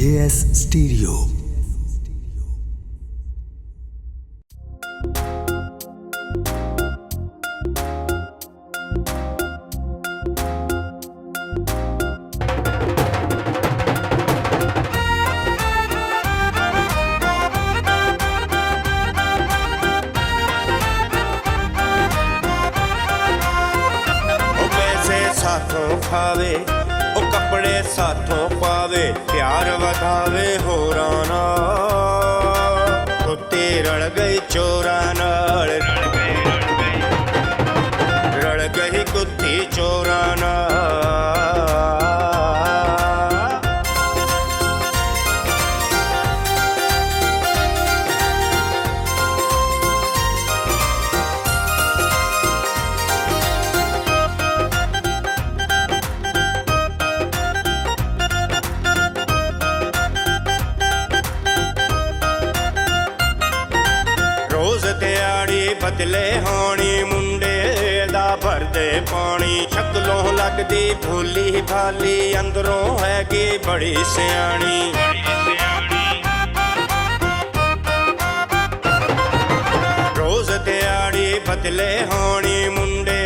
JS Stereo। साथों खावे ओ कपड़े साथों पावे, प्यार वधावे होरां नाल। कुत्ते रल गई चोरां नाल, रल गई कुत्ती चोरां नाल। बदले होनी मुंडे दा भरदे पानी, शक्लों लगदी भोली भाली, अंदरों हैगी बड़ी सियाणी। रोज दिहाड़ी बदले होनी मुंडे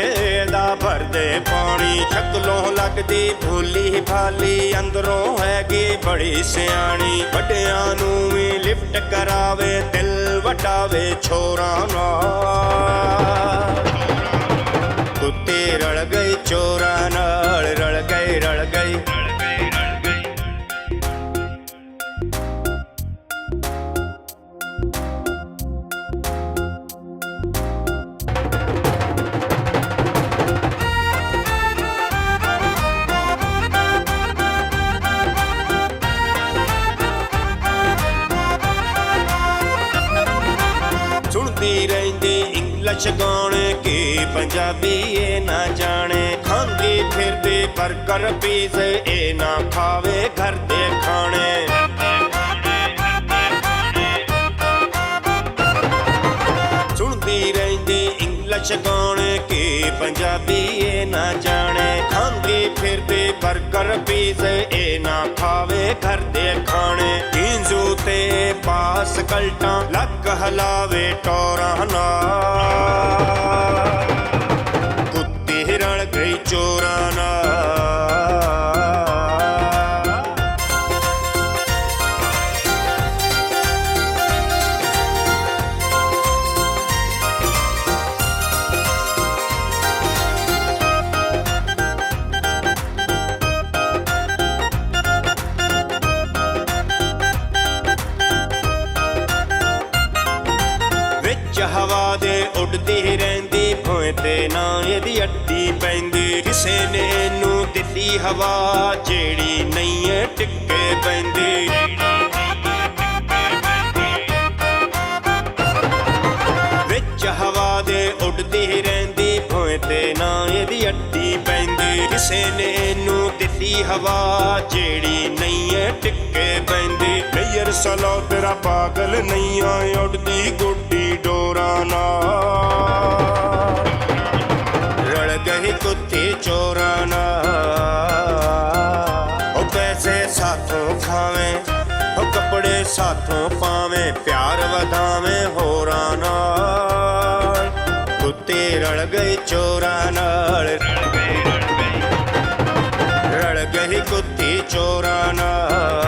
दा भरदे पानी, शक्लों लगदी भोली भाली, अंदरों हैगी बड़ी सियाणी। वड्डियां नूं भी लिफ्ट करावे, दिल वटावे छोरां नाल। कुत्ते रल गई चोरां नाल, रल गई रल गई। सुनती रहिंदी इंग्लिश गाने की पंजाबी ये ना जाने, खांदी फिरदी बर्गर पीज़े ये ना खावे घर दे खाने। सुनती रहिंदी इंग्लिश गाने की पंजाबी ये ना जाने, खांदी फिरदी बर्गर पीज़े ये ना खावे घर दे खाने। जींजू ते पास कल्टां लक हलावे टोरां नाल, कुत्ती रल गई चोरां नाल। हवा दे उड़दी रहिंदी भोए ते ना इहदी अड्डी पैंदी, किसे ने इनू दित्ती हवा जेड़ी नहीं है टिक्के पैंदी। विच हवा दे उड़दी रहिंदी भोए ते ना इहदी अड्डी पैंदी, किसे ने इनू दित्ती हवा जेड़ी नहीं है टिक्के पैंदी। नैयर सलो तेरा पागल नहीं आए, उड़दी गुड्डी डोरां नाल, रल गई कुत्ती चोरां नाल। ओ पैसे साथों खावे ओ कपड़े साथों पावे, प्यार वधावे होरां नाल। कुत्ती रल गई चोरां नाल, रल गई कुत्ती चोरां नाल।